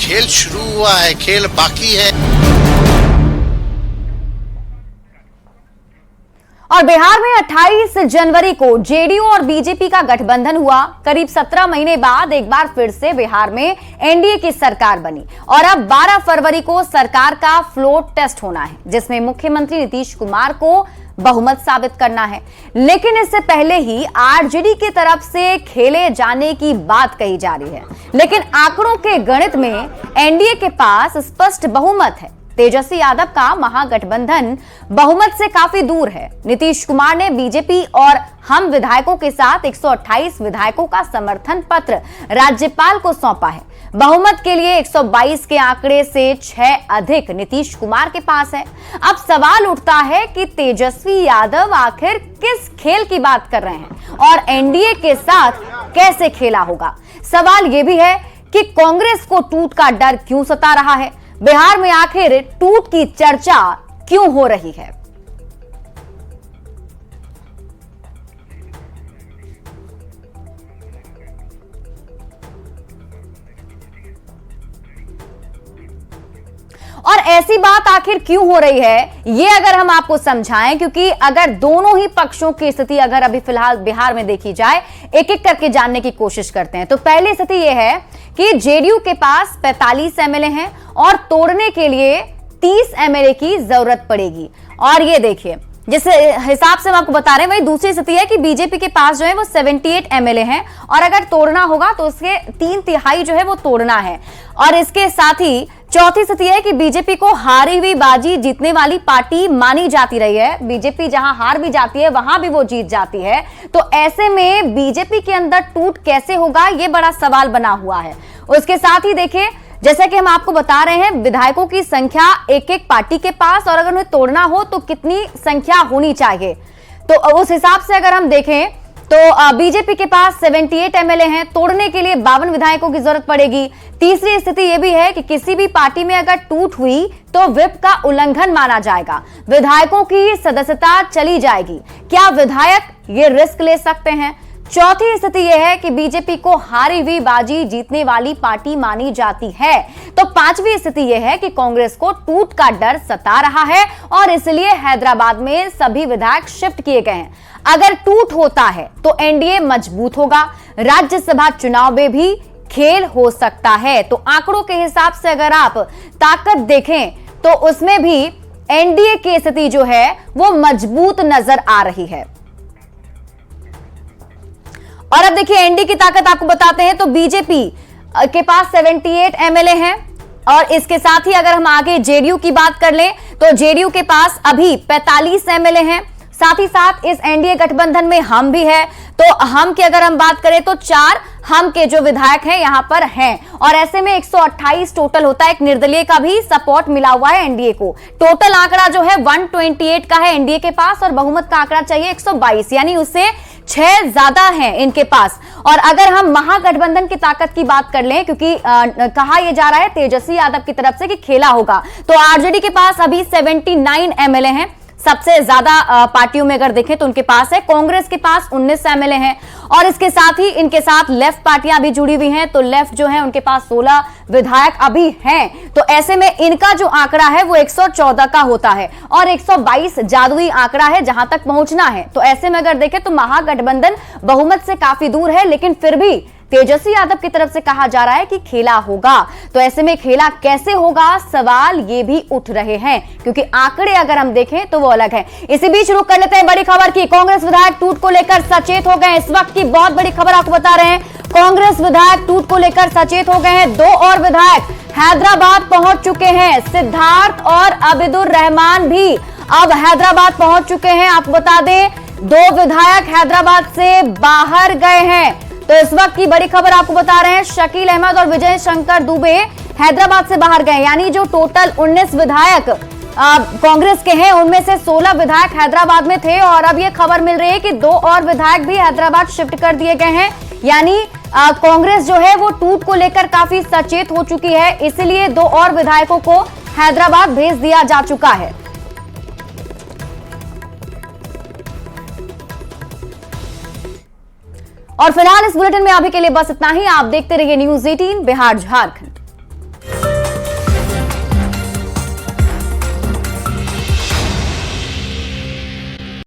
खेल शुरू हुआ है, खेल बाकी है। और बिहार में 28 जनवरी को जेडीयू और बीजेपी का गठबंधन हुआ। करीब 17 महीने बाद एक बार फिर से बिहार में एनडीए की सरकार बनी और अब 12 फरवरी को सरकार का फ्लोर टेस्ट होना है, जिसमें मुख्यमंत्री नीतीश कुमार को बहुमत साबित करना है। लेकिन इससे पहले ही आरजेडी की तरफ से खेले जाने की बात कही जा रही है। लेकिन आंकड़ों के गणित में एनडीए के पास स्पष्ट बहुमत है। तेजस्वी यादव का महागठबंधन बहुमत से काफी दूर है। नीतीश कुमार ने बीजेपी और हम विधायकों के साथ 128 विधायकों का समर्थन पत्र राज्यपाल को सौंपा है। बहुमत के लिए 122 के आंकड़े से 6 अधिक नीतीश कुमार के पास है। अब सवाल उठता है कि तेजस्वी यादव आखिर किस खेल की बात कर रहे हैं और एनडीए के साथ कैसे खेला होगा। सवाल यह भी है कि कांग्रेस को टूट का डर क्यों सता रहा है। बिहार में आखिर टूट की चर्चा क्यों हो रही है। और ऐसी बात आखिर क्यों हो रही है, ये अगर हम आपको समझाएं, क्योंकि अगर दोनों ही पक्षों की स्थिति अगर अभी फिलहाल बिहार में देखी जाए, एक एक करके जानने की कोशिश करते हैं। तो पहली स्थिति यह है कि जेडीयू के पास 45 एमएलए हैं और तोड़ने के लिए 30 एमएलए की जरूरत पड़ेगी। और ये देखिए, जिस हिसाब से हम आपको बता रहे हैं, वही दूसरी स्थिति है कि बीजेपी के पास जो है वो 78 एमएलए हैं और अगर तोड़ना होगा तो उसके 3/3 जो है वो तोड़ना है। और इसके साथ ही चौथी स्थिति है कि बीजेपी को हारी हुई बाजी जीतने वाली पार्टी मानी जाती रही है। बीजेपी जहां हार भी जाती है वहां भी वो जीत जाती है। तो ऐसे में बीजेपी के अंदर टूट कैसे होगा, ये बड़ा सवाल बना हुआ है। उसके साथ ही देखिए, जैसा कि हम आपको बता रहे हैं, विधायकों की संख्या एक एक पार्टी के पास, और अगर उन्हें तोड़ना हो तो कितनी संख्या होनी चाहिए। तो उस हिसाब से अगर हम देखें तो बीजेपी के पास 78 एमएलए हैं, तोड़ने के लिए 52 विधायकों की जरूरत पड़ेगी। तीसरी स्थिति यह भी है कि किसी भी पार्टी में अगर टूट हुई तो व्हिप का उल्लंघन माना जाएगा, विधायकों की सदस्यता चली जाएगी। क्या विधायक ये रिस्क ले सकते हैं? चौथी स्थिति यह है कि बीजेपी को हारी हुई बाजी जीतने वाली पार्टी मानी जाती है। तो पांचवी स्थिति यह है कि कांग्रेस को टूट का डर सता रहा है और इसलिए हैदराबाद में सभी विधायक शिफ्ट किए गए हैं। अगर टूट होता है तो एनडीए मजबूत होगा, राज्यसभा चुनाव में भी खेल हो सकता है। तो आंकड़ों के हिसाब से अगर आप ताकत देखें तो उसमें भी एनडीए की स्थिति जो है वो मजबूत नजर आ रही है। और अब देखिए, एनडीए की ताकत आपको बताते हैं। तो बीजेपी के पास 78 एमएलए हैं और इसके साथ ही अगर हम आगे जेडीयू की बात कर लें तो जेडीयू के पास अभी 45 एमएलए हैं। साथ ही साथ इस एनडीए गठबंधन में हम भी है। तो हम की अगर हम बात करें तो 4 हम के जो विधायक हैं यहां पर हैं और ऐसे में 128 टोटल होता है। एक निर्दलीय का भी सपोर्ट मिला हुआ है एनडीए को। टोटल आंकड़ा जो है 128 का है एनडीए के पास और बहुमत का आंकड़ा चाहिए 122, यानी उससे 6 ज्यादा हैं इनके पास। और अगर हम महागठबंधन की ताकत की बात कर लें, क्योंकि कहा यह जा रहा है तेजस्वी यादव की तरफ से कि खेला होगा, तो आरजेडी के पास अभी 79 एमएलए हैं। सबसे ज्यादा पार्टियों में अगर देखें तो उनके पास है। कांग्रेस के पास 19 एमएलए हैं और इसके साथ ही इनके साथ लेफ्ट पार्टियां भी जुड़ी हुई हैं। तो लेफ्ट जो है उनके पास 16 विधायक अभी हैं। तो ऐसे में इनका जो आंकड़ा है वो 114 का होता है और 122 जादुई आंकड़ा है जहां तक पहुंचना है। तो ऐसे में अगर देखें तो महागठबंधन बहुमत से काफी दूर है, लेकिन फिर भी तेजस्वी यादव की तरफ से कहा जा रहा है कि खेला होगा। तो ऐसे में खेला कैसे होगा, सवाल ये भी उठ रहे हैं, क्योंकि आंकड़े अगर हम देखें तो वो अलग है। इसी बीच रुक कर लेते हैं बड़ी खबर की। कांग्रेस विधायक टूट को लेकर सचेत हो गए। इस वक्त की बहुत बड़ी खबर आपको बता रहे हैं। कांग्रेस विधायक टूट को लेकर सचेत हो गए हैं। 2 और विधायक हैदराबाद पहुंच चुके हैं। सिद्धार्थ और अबिदुर रहमान भी अब हैदराबाद पहुंच चुके हैं। आपको बता दें 2 विधायक हैदराबाद से बाहर गए हैं। तो इस वक्त की बड़ी खबर आपको बता रहे हैं, शकील अहमद और विजय शंकर दुबे हैदराबाद से बाहर गए, यानी जो टोटल 19 विधायक कांग्रेस के हैं उनमें से 16 विधायक हैदराबाद में थे और अब यह खबर मिल रही है कि 2 और विधायक भी हैदराबाद शिफ्ट कर दिए गए हैं। यानी कांग्रेस जो है वो टूट को लेकर काफी सचेत हो चुकी है, इसलिए 2 और विधायकों को हैदराबाद भेज दिया जा चुका है। और फिलहाल इस बुलेटिन में अभी के लिए बस इतना ही। आप देखते रहिए न्यूज़ 18 बिहार झारखंड।